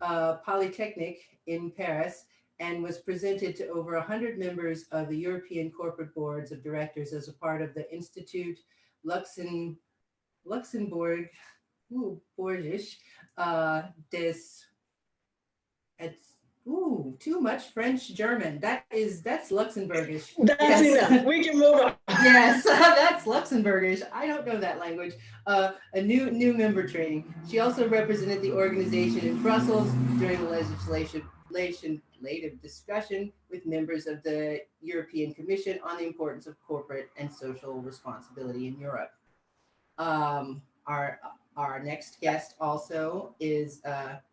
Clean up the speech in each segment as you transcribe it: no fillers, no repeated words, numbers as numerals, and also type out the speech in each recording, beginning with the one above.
Polytechnic in Paris and was presented to over 100 members of the European corporate boards of directors as a part of the Institute Luxembourg Borgisch des it's too much French German. That's Luxembourgish. That's Yes. enough. We can move on. Yes, that's Luxembourgish. I don't know that language. A new member training. She also represented the organization in Brussels during the legislative discussion with members of the European Commission on the importance of corporate and social responsibility in Europe. Um, our our next guest also is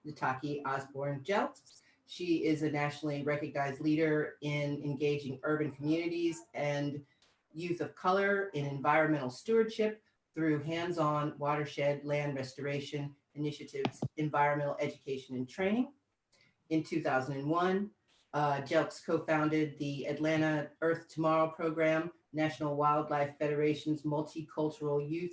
Nataki Osborne Jelks. She is a nationally recognized leader in engaging urban communities and youth of color in environmental stewardship through hands-on watershed land restoration initiatives, environmental education and training. In 2001, Jelks co-founded the Atlanta Earth Tomorrow program, National Wildlife Federation's multicultural youth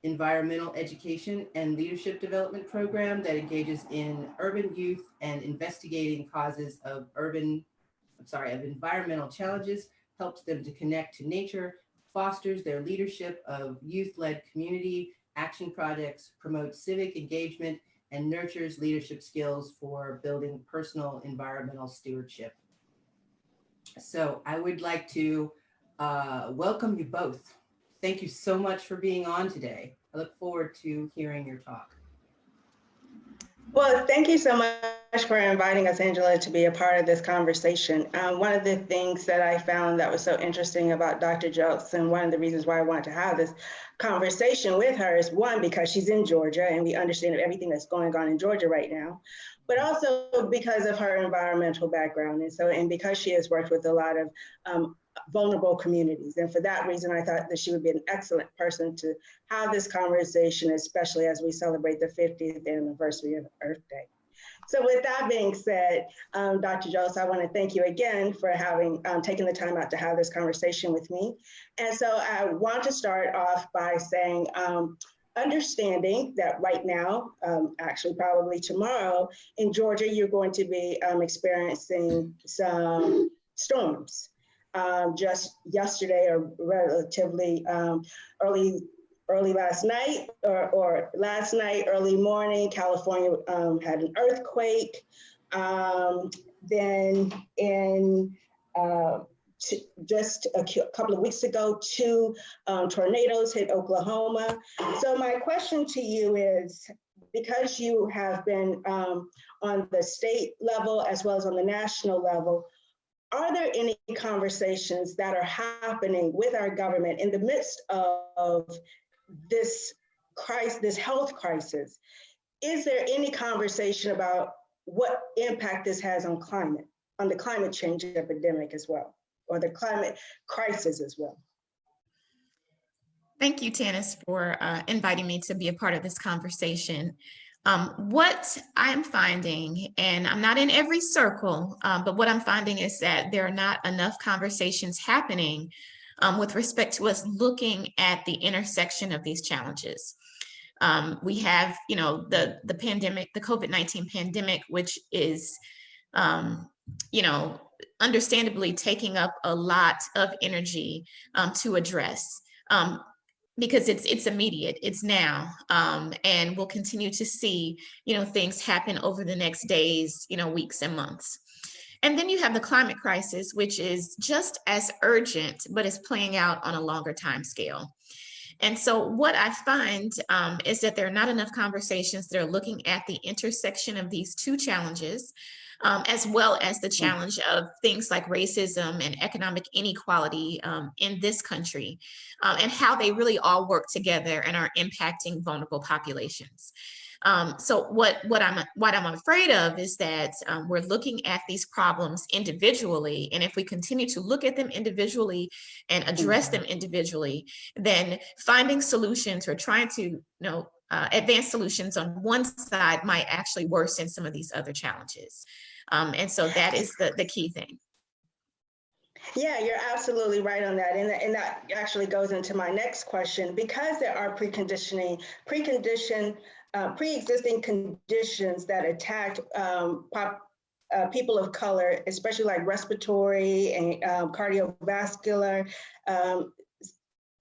environmental education and leadership development program that engages in urban youth and investigating causes of of environmental challenges, helps them to connect to nature, fosters their leadership of youth-led community action projects, promotes civic engagement, and nurtures leadership skills for building personal environmental stewardship. So I would like to welcome you both. Thank you so much for being on today. I look forward to hearing your talk. Well, thank you so much for inviting us, Angela, to be a part of this conversation. One of the things that I found that was so interesting about Dr. Jelks, and one of the reasons why I wanted to have this conversation with her is one, because she's in Georgia and we understand everything that's going on in Georgia right now, but also because of her environmental background. And because she has worked with a lot of vulnerable communities. And for that reason, I thought that she would be an excellent person to have this conversation, especially as we celebrate the 50th anniversary of Earth Day. So with that being said, Dr. Jelks, I want to thank you again for having taken the time out to have this conversation with me. And so I want to start off by saying, understanding that right now, actually probably tomorrow, in Georgia, you're going to be experiencing some storms. Just yesterday, or relatively early last night, or last night, early morning, California had an earthquake. Then in just a couple of weeks ago, two tornadoes hit Oklahoma. So my question to you is, because you have been on the state level as well as on the national level, are there any conversations that are happening with our government in the midst of this crisis, this health crisis? Is there any conversation about what impact this has on climate, on the climate change epidemic as well, or the climate crisis as well? Thank you, Tannis, for inviting me to be a part of this conversation. What I'm finding, and I'm not in every circle, but what I'm finding is that there are not enough conversations happening with respect to us looking at the intersection of these challenges. We have, the pandemic, the COVID-19 pandemic, which is, understandably taking up a lot of energy to address. Because it's immediate, it's now, and we'll continue to see, things happen over the next days, weeks and months. And then you have the climate crisis, which is just as urgent, but is playing out on a longer time scale. And so what I find is that there are not enough conversations that are looking at the intersection of these two challenges, as well as the challenge of things like racism and economic inequality in this country, and how they really all work together and are impacting vulnerable populations. So what I'm afraid of is that we're looking at these problems individually, and if we continue to look at them individually and address them individually, then finding solutions or trying to advance solutions on one side might actually worsen some of these other challenges. And so that is the key thing. Yeah, you're absolutely right on that. And that actually goes into my next question, because there are preconditioned pre-existing conditions that attacked people of color, especially like respiratory and cardiovascular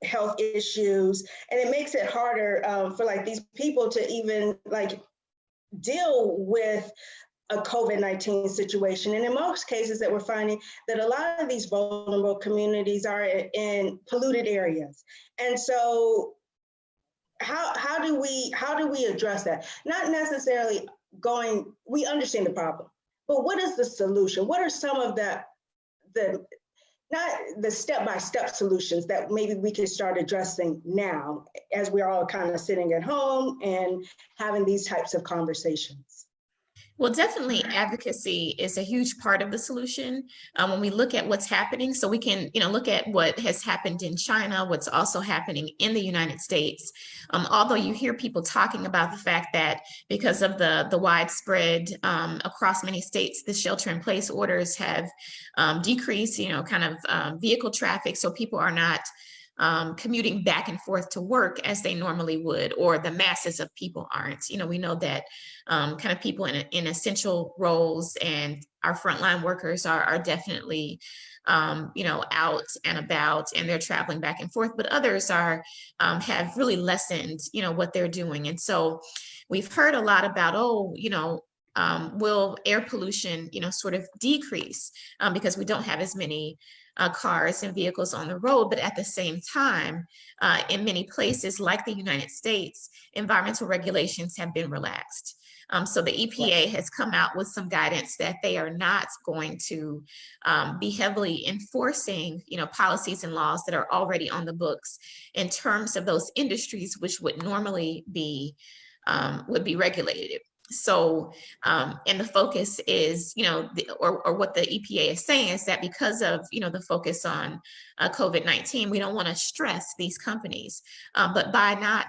health issues. And it makes it harder for like these people to even like deal with a COVID-19 situation. And in most cases that we're finding that a lot of these vulnerable communities are in polluted areas. And so how do we address that? Not necessarily going, we understand the problem, but what is the solution? What are some of the not the step-by-step solutions that maybe we can start addressing now as we're all kind of sitting at home and having these types of conversations? Well, definitely advocacy is a huge part of the solution when we look at what's happening. So we can, look at what has happened in China, what's also happening in the United States. Although you hear people talking about the fact that because of the widespread across many states, the shelter-in-place orders have decreased, vehicle traffic. So people are not commuting back and forth to work as they normally would, or the masses of people aren't. We know that kind of people in essential roles and our frontline workers are definitely, out and about, and they're traveling back and forth, but others are have really lessened, what they're doing. And so we've heard a lot about, will air pollution, sort of decrease because we don't have as many cars and vehicles on the road. But at the same time, in many places like the United States, environmental regulations have been relaxed. So the EPA has come out with some guidance that they are not going to be heavily enforcing, policies and laws that are already on the books in terms of those industries which would normally be regulated. So, and the focus is, or what the EPA is saying is that because of, the focus on COVID-19, we don't want to stress these companies, but by not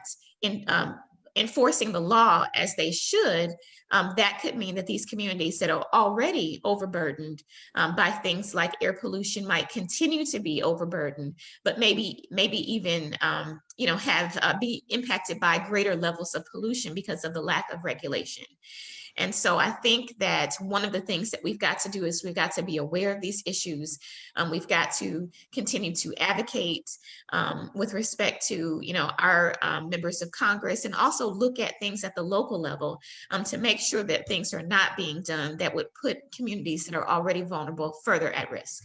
enforcing the law as they should, that could mean that these communities that are already overburdened by things like air pollution might continue to be overburdened, but maybe even be impacted by greater levels of pollution because of the lack of regulation. And so I think that one of the things that we've got to do is we've got to be aware of these issues. We've got to continue to advocate with respect to, our members of Congress, and also look at things at the local level to make sure that things are not being done that would put communities that are already vulnerable further at risk.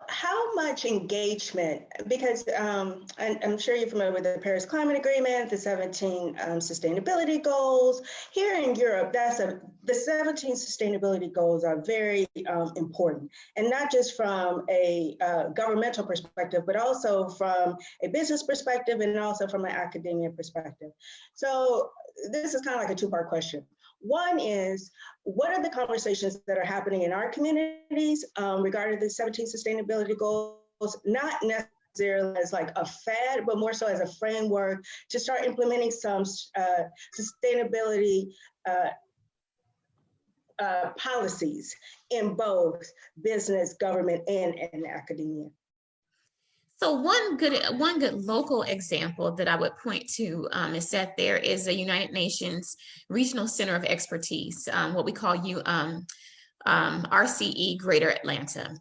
How much engagement, because I'm sure you're familiar with the Paris Climate Agreement, the 17 sustainability goals. Here in Europe, the 17 sustainability goals are very important, and not just from a governmental perspective, but also from a business perspective and also from an academia perspective. So this is kind of like a two-part question. One is, what are the conversations that are happening in our communities regarding the 17 sustainability goals, not necessarily as like a fad, but more so as a framework to start implementing some sustainability policies in both business, government, and academia? So one good local example that I would point to is that there is a United Nations Regional Center of Expertise, what we call RCE Greater Atlanta,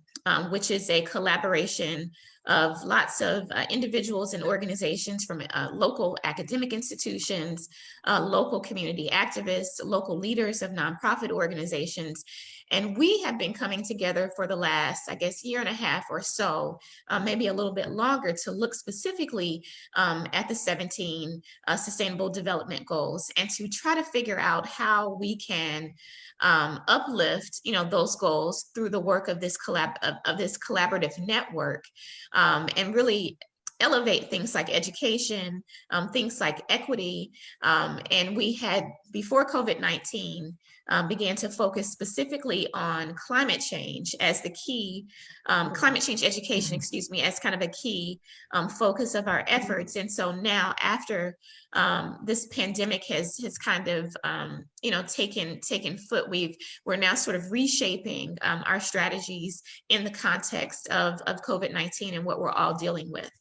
which is a collaboration of lots of individuals and organizations from local academic institutions, local community activists, local leaders of nonprofit organizations. And we have been coming together for the last, I guess, year and a half or so, maybe a little bit longer, to look specifically at the 17 Sustainable Development Goals and to try to figure out how we can uplift, those goals through the work of this collaborative network, and really elevate things like education, things like equity. And we had, before COVID-19, began to focus specifically on climate change as the key, climate change education, as kind of a key focus of our efforts. And so now, after this pandemic has kind of, taken foot, we're now sort of reshaping our strategies in the context of COVID-19 and what we're all dealing with.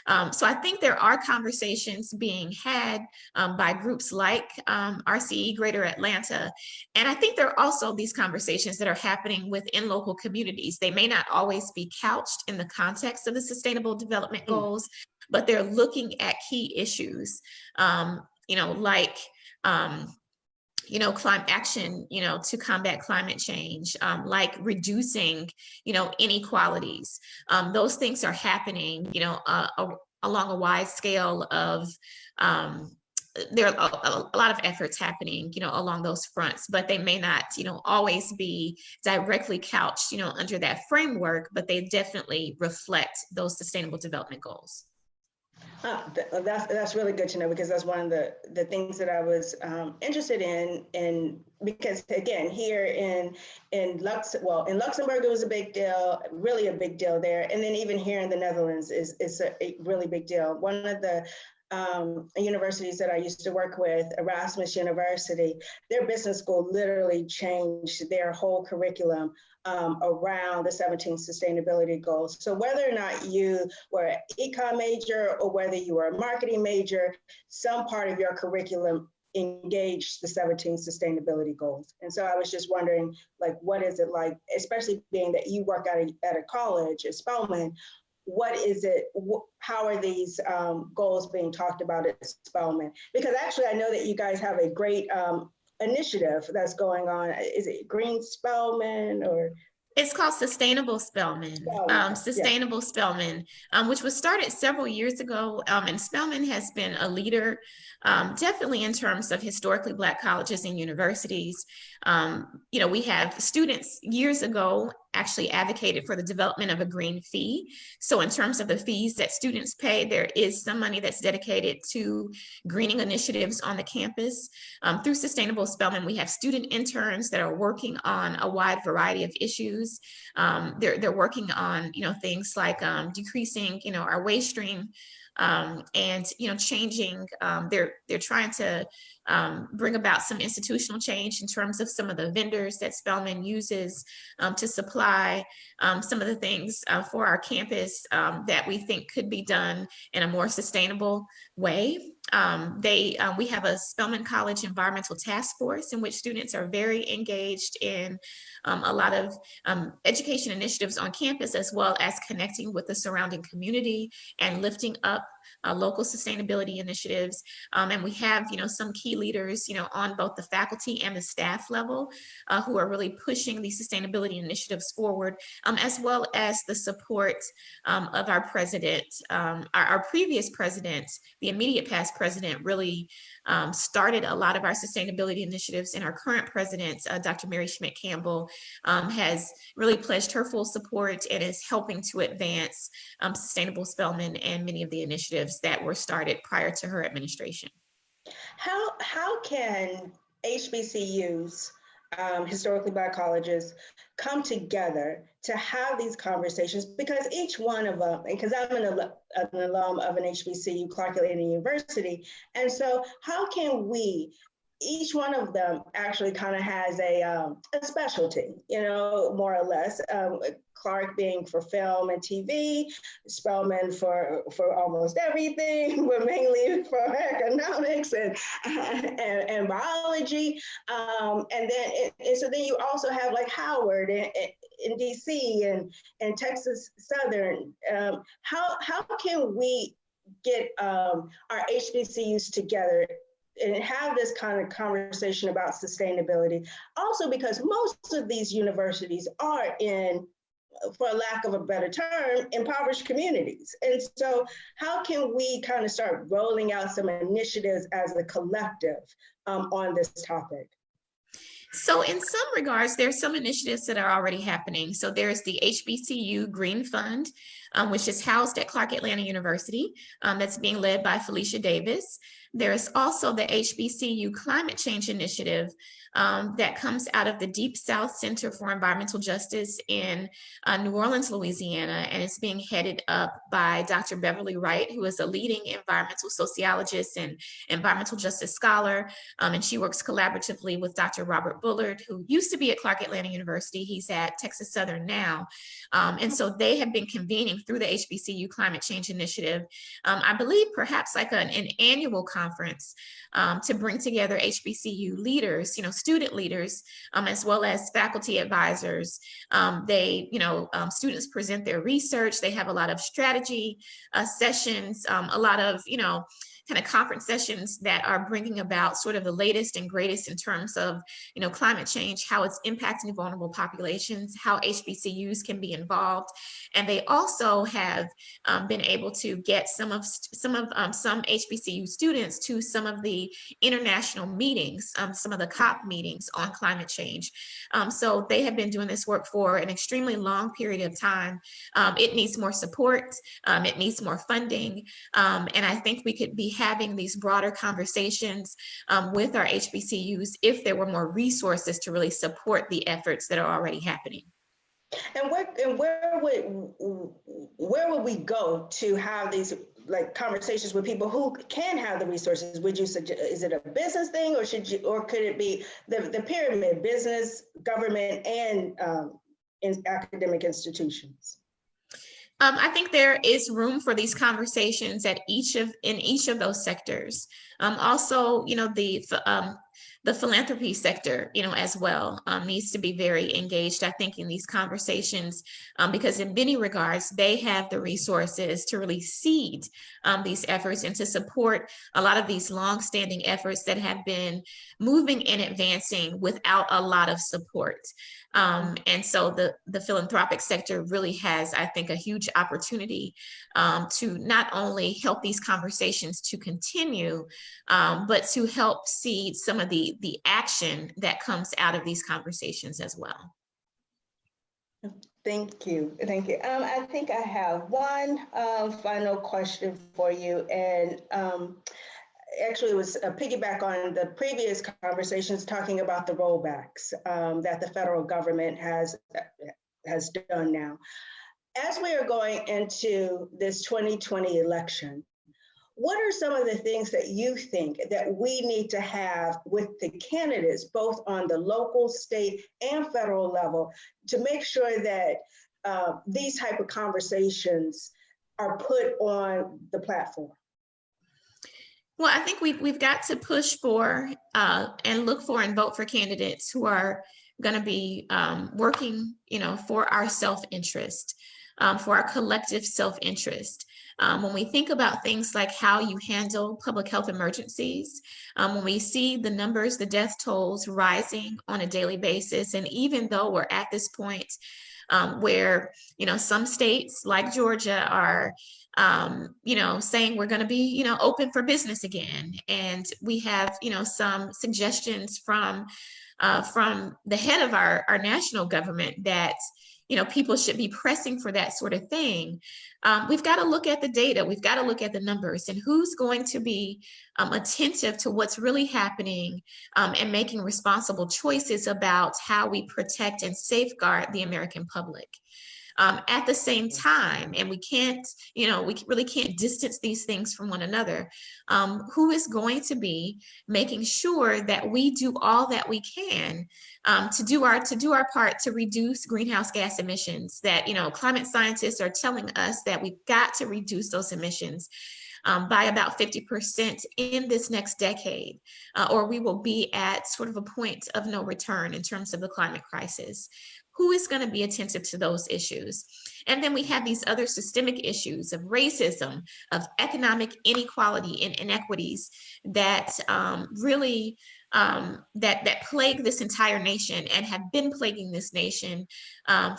So I think there are conversations being had by groups like RCE Greater Atlanta. And I think there are also these conversations that are happening within local communities. They may not always be couched in the context of the Sustainable Development Goals, but they're looking at key issues, like climate action, to combat climate change, like reducing, inequalities. Those things are happening, along a wide scale of, there are a lot of efforts happening, along those fronts, but they may not, always be directly couched, under that framework, but they definitely reflect those sustainable development goals. That's really good to know, because that's one of the things that I was interested in because again, here in Luxembourg, it was a big deal, really a big deal there, and then even here in the Netherlands is a really big deal. One of the universities that I used to work with, Erasmus University, their business school literally changed their whole curriculum around the 17 sustainability goals. So whether or not you were an econ major or whether you were a marketing major, some part of your curriculum engaged the 17 sustainability goals. And so I was just wondering, like, what is it like, especially being that you work at a college at Spelman, what is it, how are these goals being talked about at Spelman? Because actually I know that you guys have a great initiative that's going on. Is it Green Spelman or? It's called Sustainable Spelman, Sustainable Spelman, which was started several years ago. And Spelman has been a leader, definitely in terms of historically Black colleges and universities. We have students years ago actually advocated for the development of a green fee. So in terms of the fees that students pay, there is some money that's dedicated to greening initiatives on the campus. Through Sustainable Spelman, we have student interns that are working on a wide variety of issues. They're working on, things like decreasing, our waste stream, and changing. They're trying to bring about some institutional change in terms of some of the vendors that Spelman uses to supply some of the things for our campus that we think could be done in a more sustainable way. We have a Spelman College Environmental Task Force in which students are very engaged in a lot of education initiatives on campus, as well as connecting with the surrounding community and lifting up local sustainability initiatives. And we have, some key leaders, on both the faculty and the staff level who are really pushing these sustainability initiatives forward, as well as the support of our president. Our previous president, the immediate past president, really started a lot of our sustainability initiatives, and our current president, Dr. Mary Schmidt Campbell, has really pledged her full support and is helping to advance Sustainable Spelman and many of the initiatives that were started prior to her administration. How can HBCUs, historically Black colleges, come together to have these conversations? Because each one of them, because I'm an alum of an HBCU, Clark Atlanta University, and so how can each one of them actually kind of has a specialty, more or less. Clark being for film and TV, Spelman for almost everything, but mainly for economics and biology. So then you also have like Howard in DC and Texas Southern. How can we get our HBCUs together and have this kind of conversation about sustainability? Also, because most of these universities are in, for lack of a better term, impoverished communities. And so how can we kind of start rolling out some initiatives as a collective on this topic? So in some regards, there's some initiatives that are already happening. So there's the HBCU Green Fund, which is housed at Clark Atlanta University, that's being led by Felicia Davis. There's also the HBCU Climate Change Initiative that comes out of the Deep South Center for Environmental Justice in New Orleans, Louisiana, and it's being headed up by Dr. Beverly Wright, who is a leading environmental sociologist and environmental justice scholar, and she works collaboratively with Dr. Robert Bullard, who used to be at Clark Atlanta University. He's at Texas Southern now, and so they have been convening through the HBCU Climate Change Initiative, I believe perhaps like an annual conference to bring together HBCU leaders, student leaders, as well as faculty advisors. Students present their research. They have a lot of strategy sessions, a lot of, kind of conference sessions that are bringing about sort of the latest and greatest in terms of, climate change, how it's impacting vulnerable populations, how HBCUs can be involved. And they also have been able to get some HBCU students to some of the international meetings, some of the COP meetings on climate change. So they have been doing this work for an extremely long period of time. It needs more support. It needs more funding. And I think we could be having these broader conversations with our HBCUs if there were more resources to really support the efforts that are already happening. And where would we go to have these conversations with people who can have the resources? Would you suggest, is it a business thing, or could it be the pyramid, business, government, and in academic institutions? I think there is room for these conversations in each of those sectors. Also, the philanthropy sector, as well, needs to be very engaged, I think, in these conversations, because in many regards, they have the resources to really seed these efforts and to support a lot of these longstanding efforts that have been moving and advancing without a lot of support. And so the philanthropic sector really has, I think, a huge opportunity to not only help these conversations to continue, but to help seed some of the action that comes out of these conversations as well. Thank you. Thank you. I think I have one final question for you. And actually, it was a piggyback on the previous conversations talking about the rollbacks that the federal government has done now. As we are going into this 2020 election, what are some of the things that you think that we need to have with the candidates, both on the local, state, and federal level, to make sure that these type of conversations are put on the platform? Well, I think we've got to push for and look for and vote for candidates who are going to be working, for our self-interest, for our collective self-interest. When we think about things like how you handle public health emergencies, when we see the numbers, the death tolls rising on a daily basis, and even though we're at this point where, some states like Georgia are, saying we're going to be, open for business again. And we have, some suggestions from the head of our national government that, people should be pressing for that sort of thing. We've got to look at the data. We've got to look at the numbers and who's going to be attentive to what's really happening and making responsible choices about how we protect and safeguard the American public. At the same time, and we can't, we really can't distance these things from one another, who is going to be making sure that we do all that we can to do our part to reduce greenhouse gas emissions, that, climate scientists are telling us that we've got to reduce those emissions by about 50% in this next decade, or we will be at sort of a point of no return in terms of the climate crisis. Who is going to be attentive to those issues? And then we have these other systemic issues of racism, of economic inequality and inequities that really that plague this entire nation and have been plaguing this nation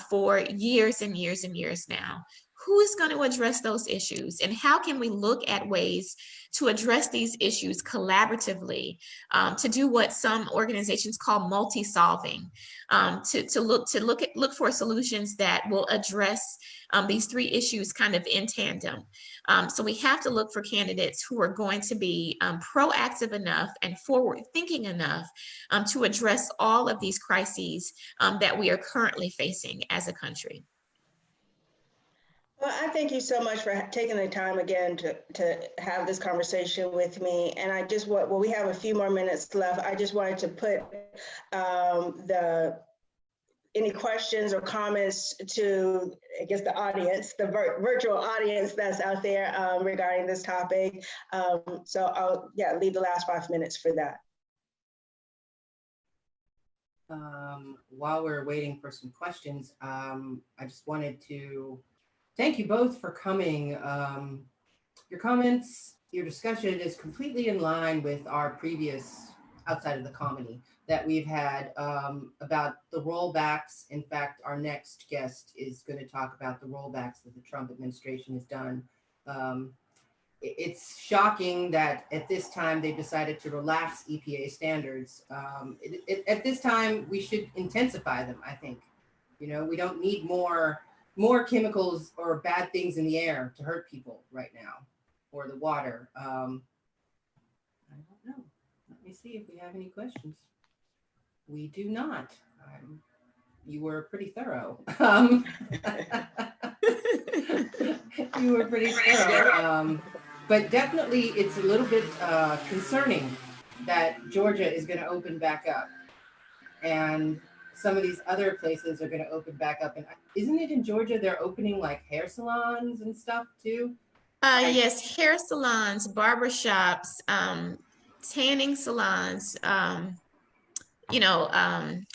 for years and years and years now. who is going to address those issues, and how can we look at ways to address these issues collaboratively, to do what some organizations call multi-solving, to look for solutions that will address these three issues kind of in tandem. So we have to look for candidates who are going to be proactive enough and forward thinking enough to address all of these crises that we are currently facing as a country. Well, I thank you so much for taking the time again to have this conversation with me. And I just want, well, we have a few more minutes left. I just wanted to put any questions or comments to, I guess, the audience, the virtual audience that's out there regarding this topic. So I'll, leave the last 5 minutes for that. While we're waiting for some questions, I just wanted to thank you both for coming. Your comments, your discussion is completely in line with our previous outside of the comedy that we've had about the rollbacks. In fact, our next guest is going to talk about the rollbacks that the Trump administration has done. It's shocking that at this time they've decided to relax EPA standards. At this time, we should intensify them, I think. You know, we don't need more chemicals or bad things in the air to hurt people right now, or the water. I don't know. Let me see if we have any questions. We do not. You were pretty thorough. You were pretty thorough. But definitely it's a little bit concerning that Georgia is going to open back up. And some of these other places are going to open back up. And isn't it in Georgia they're opening like hair salons and stuff too? Yes, hair salons, barbershops, tanning salons,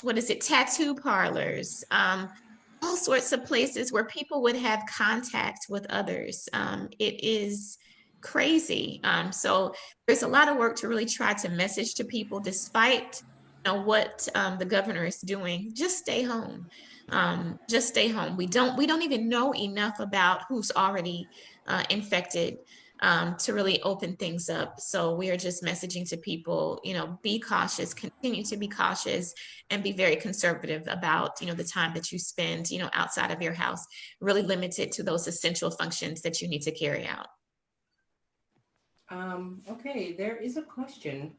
what is it, tattoo parlors, all sorts of places where people would have contact with others. It is crazy. So there's a lot of work to really try to message to people, despite what the governor is doing. Just stay home. Just stay home. We don't even know enough about who's already infected to really open things up. So we are just messaging to people, be cautious, continue to be cautious, and be very conservative about, the time that you spend, outside of your house. Really limit it to those essential functions that you need to carry out. Okay, there is a question.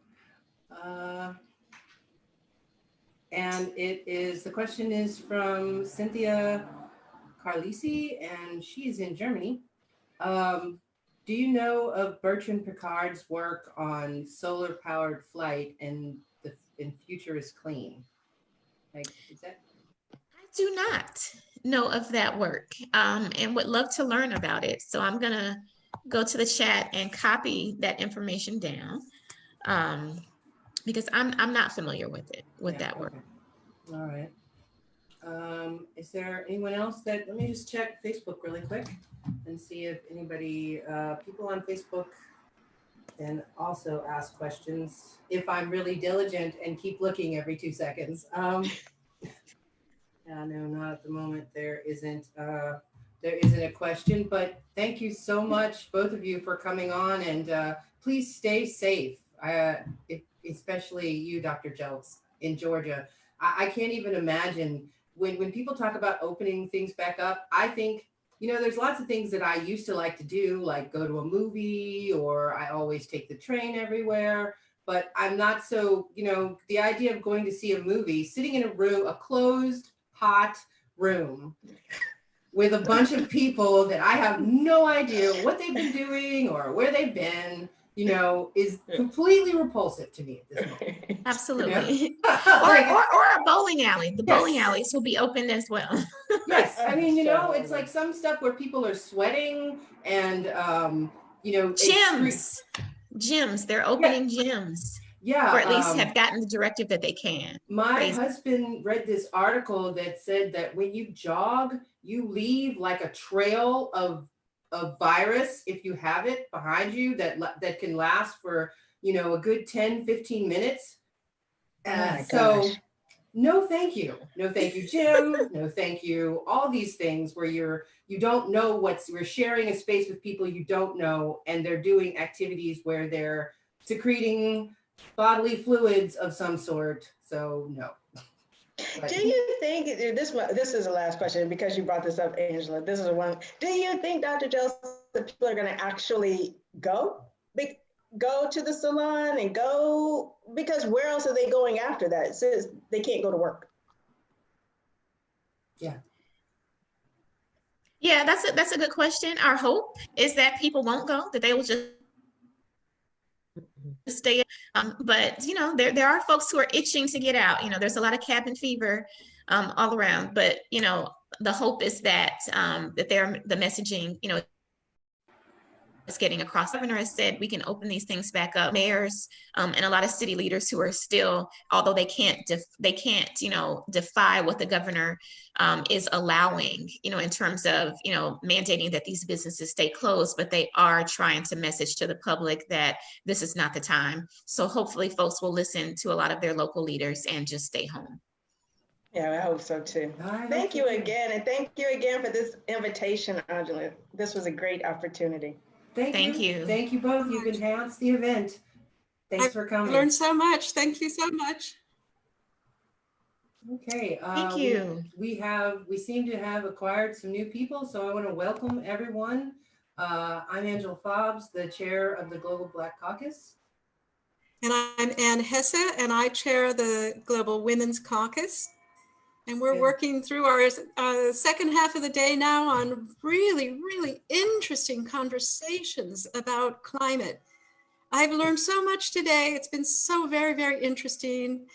And the question is from Cynthia Carlisi, and she is in Germany. Do you know of Bertrand Piccard's work on solar powered flight and Future is Clean? Like, is that? I do not know of that work, and would love to learn about it. So I'm gonna go to the chat and copy that information down, because I'm not familiar with it, that work. All right. Is there anyone else let me just check Facebook really quick and see if anybody, people on Facebook can also ask questions if I'm really diligent and keep looking every 2 seconds. No, not at the moment. There isn't a question, but thank you so much, both of you, for coming on, and please stay safe, especially you, Dr. Jelks, in Georgia. I can't even imagine when people talk about opening things back up. I think, there's lots of things that I used to like to do, like go to a movie, or I always take the train everywhere, but I'm not so, the idea of going to see a movie, sitting in a room, a closed, hot room with a bunch of people that I have no idea what they've been doing or where they've been, is completely repulsive to me at this point. Absolutely. Or a bowling alley. The bowling alleys will be open as well. Yes. I mean, it's like some stuff where people are sweating and, gyms, they're opening gyms. Yeah. Or at least have gotten the directive that they can. My husband read this article that said that when you jog, you leave like a trail of virus, if you have it behind you, that can last for, a good 10, 15 minutes. So No, thank you. No, thank you, Jim. No, thank you. All these things where you don't know we're sharing a space with people you don't know, and they're doing activities where they're secreting bodily fluids of some sort. So no. Do But you think this is the last question because you brought this up, Angela? This is the one. Do you think, Dr. Jelks, that people are going to actually go? Go to the salon and go, because where else are they going after that since they can't go to work? yeah. Yeah, that's a good question. Our hope is that people won't go, that they will just stay. But you know, there are folks who are itching to get out. You know, there's a lot of cabin fever all around. But you know, the hope is that the messaging, you know, is getting across. The governor has said we can open these things back up. Mayors and a lot of city leaders who are still, although they can't, you know, defy what the governor is allowing, you know, in terms of, you know, mandating that these businesses stay closed, but they are trying to message to the public that this is not the time. So hopefully folks will listen to a lot of their local leaders and just stay home. Yeah, I hope so too. Thank you again. And thank you again for this invitation, Angela. This was a great opportunity. Thank you. Thank you both. You've enhanced the event. Thanks for coming. I learned so much. Thank you so much. Okay. Thank you. We seem to have acquired some new people, so I want to welcome everyone. I'm Angela Fobbs, the chair of the Global Black Caucus. And I'm Ann Hesse, and I chair the Global Women's Caucus. And we're working through our second half of the day now on really, really interesting conversations about climate. I've learned so much today. It's been so very, very interesting.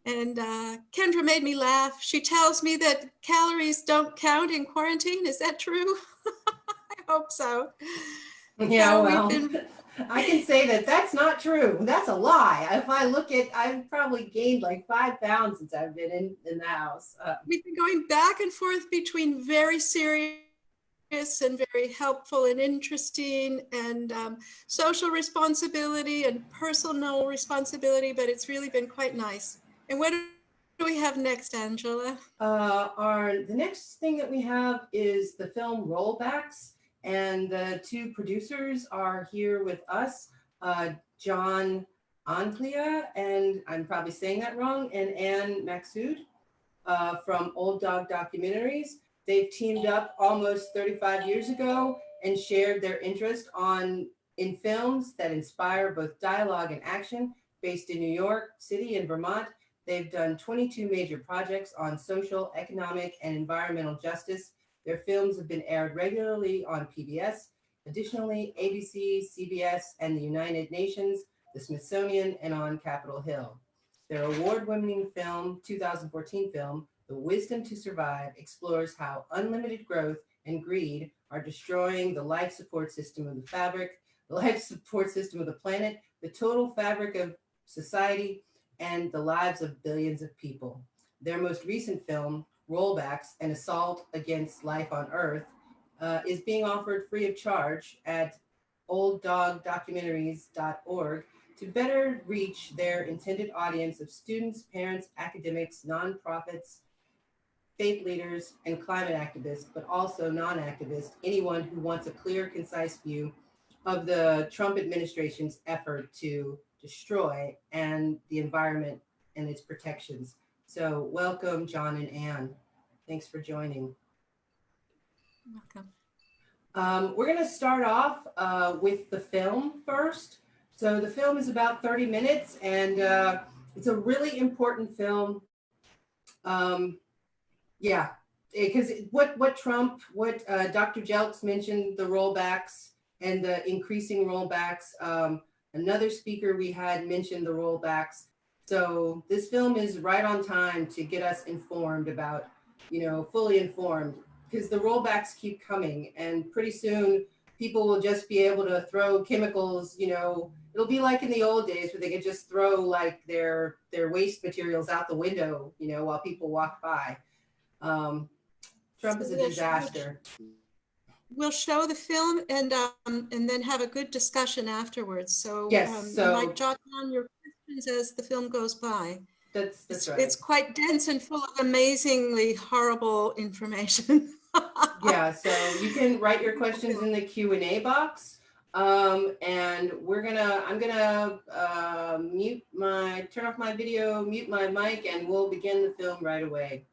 And Kendra made me laugh. She tells me that calories don't count in quarantine. Is that true? I hope so. Yeah, So well, I can say that that's not true. That's a lie. If I look at, I've probably gained like 5 pounds since I've been in the house. We've been going back and forth between very serious and very helpful and interesting and social responsibility and personal responsibility, but it's really been quite nice. And what do we have next, Angela? The next thing that we have is the film Rollbacks. And the two producers are here with us, John Anclia, and I'm probably saying that wrong, and Anne Maxsoud from Old Dog Documentaries. They've teamed up almost 35 years ago and shared their interest in films that inspire both dialogue and action. Based in New York City and Vermont, they've done 22 major projects on social, economic, and environmental justice. Their films have been aired regularly on PBS. Additionally, ABC, CBS, and the United Nations, the Smithsonian, and on Capitol Hill. Their award-winning film, 2014 film, The Wisdom to Survive, explores how unlimited growth and greed are destroying the life support system of the life support system of the planet, the total fabric of society, and the lives of billions of people. Their most recent film, Rollbacks, an assault against life on Earth, is being offered free of charge at olddogdocumentaries.org to better reach their intended audience of students, parents, academics, nonprofits, faith leaders, and climate activists, but also non-activists, anyone who wants a clear, concise view of the Trump administration's effort to destroy and the environment and its protections. So welcome, John and Anne. Thanks for joining. Welcome. We're going to start off with the film first. So the film is about 30 minutes, and it's a really important film. Yeah, because what Dr. Jelks mentioned, the rollbacks and the increasing rollbacks. Another speaker we had mentioned the rollbacks. So this film is right on time to get us informed about, fully informed, because the rollbacks keep coming, and pretty soon people will just be able to throw chemicals, it'll be like in the old days where they could just throw like their waste materials out the window, while people walk by. Trump is a disaster. We'll show the film and then have a good discussion afterwards. So yes, you might jot down your questions as the film goes by. That's right. It's quite dense and full of amazingly horrible information. Yeah, so you can write your questions in the Q&A box. And I'm gonna turn off my video, mute my mic, and we'll begin the film right away.